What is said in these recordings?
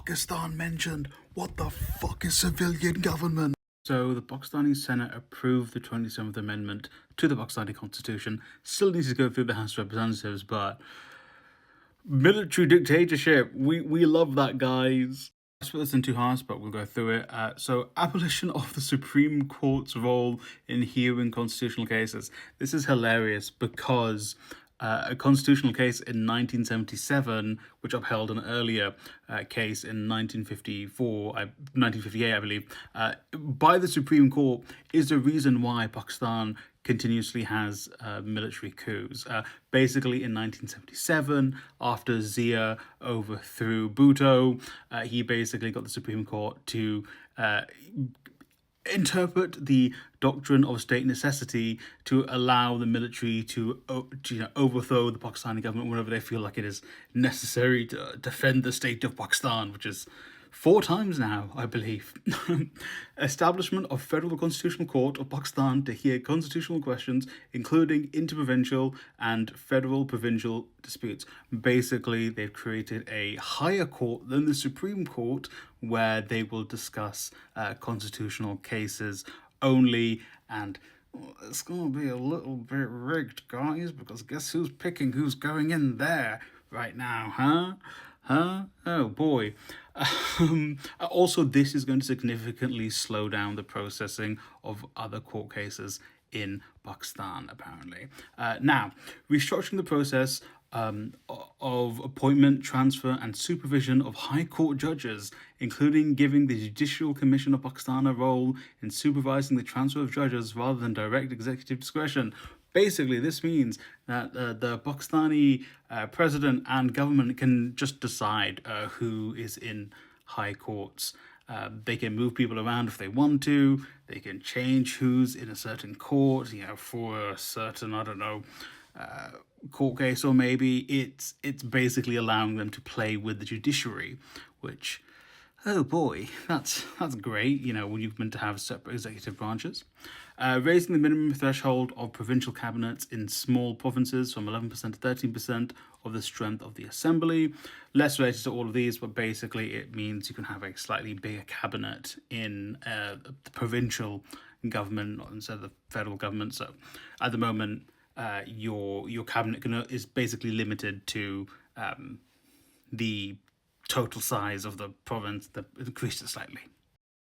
Pakistan mentioned. What the fuck is civilian government? So the Pakistani Senate approved the 27th Amendment to the Pakistani Constitution. Still needs to go through the House of Representatives, but military dictatorship, we love that, guys. I split this in two halves, but we'll go through it. So, abolition of the Supreme Court's role in hearing constitutional cases. This is hilarious because a constitutional case in 1977, which upheld an earlier case in 1958, I believe, by the Supreme Court, is the reason why Pakistan continuously has military coups. Basically, in 1977, after Zia overthrew Bhutto, he basically got the Supreme Court to interpret the doctrine of state necessity to allow the military to overthrow the Pakistani government whenever they feel like it is necessary to defend the state of Pakistan, which is 4 times now, I believe. Establishment of Federal Constitutional Court of Pakistan to hear constitutional questions, including interprovincial and federal provincial disputes. Basically, they've created a higher court than the Supreme Court where they will discuss constitutional cases only, and it's going to be a little bit rigged, guys, because guess who's picking who's going in there right now, huh? Oh boy. Also, this is going to significantly slow down the processing of other court cases in Pakistan, apparently. Now, restructuring the process of appointment, transfer, and supervision of High Court judges, including giving the Judicial Commission of Pakistan a role in supervising the transfer of judges rather than direct executive discretion. Basically, this means that the Pakistani president and government can just decide who is in high courts. They can move people around if they want to. They can change who's in a certain court, for a certain, court case, or maybe it's basically allowing them to play with the judiciary, which, oh boy, that's great, when you've meant to have separate executive branches. Raising the minimum threshold of provincial cabinets in small provinces from 11% to 13% of the strength of the assembly. Less related to all of these, but basically it means you can have a slightly bigger cabinet in the provincial government instead of the federal government. So at the moment, your cabinet is basically limited to the total size of the province that increased it slightly.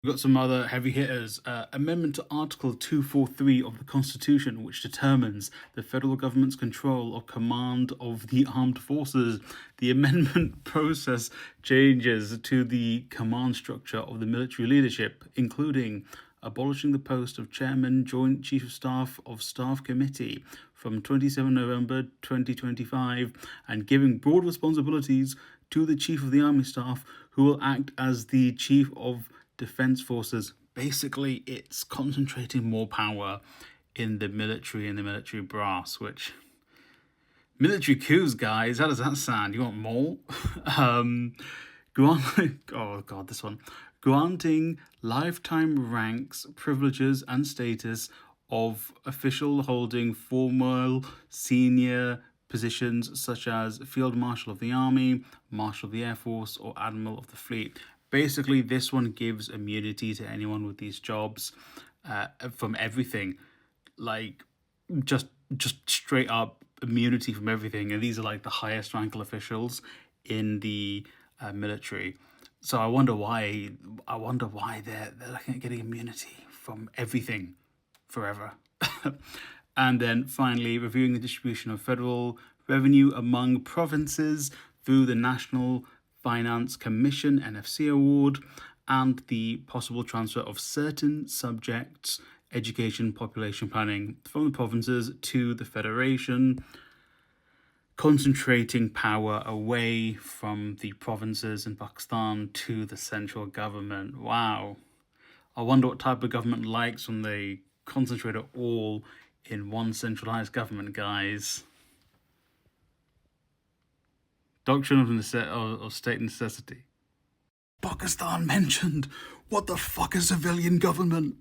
We've got some other heavy hitters. Amendment to Article 243 of the Constitution, which determines the federal government's control of command of the armed forces. The amendment process changes to the command structure of the military leadership, including abolishing the post of Chairman Joint Chief of Staff Committee from 27 November 2025 and giving broad responsibilities to the Chief of the Army Staff, who will act as the Chief of Defense Forces. Basically, it's concentrating more power in the military and the military brass, which... Military coups, guys, how does that sound? You want more? Granting lifetime ranks, privileges, and status of official holding formal senior positions such as Field Marshal of the Army, Marshal of the Air Force, or Admiral of the Fleet. Basically, this one gives immunity to anyone with these jobs from everything. Like, just straight up immunity from everything. And these are like the highest ranking officials in the military. So I wonder why they're looking at getting immunity from everything forever. And then finally, reviewing the distribution of federal revenue among provinces through the National Finance Commission NFC award, and the possible transfer of certain subjects, education, population planning, from the provinces to the federation, concentrating power away from the provinces in Pakistan to the central government. Wow. I wonder what type of government likes when they concentrate it all in one centralized government, guys. Doctrine of state necessity. Pakistan mentioned. What the fuck is civilian government?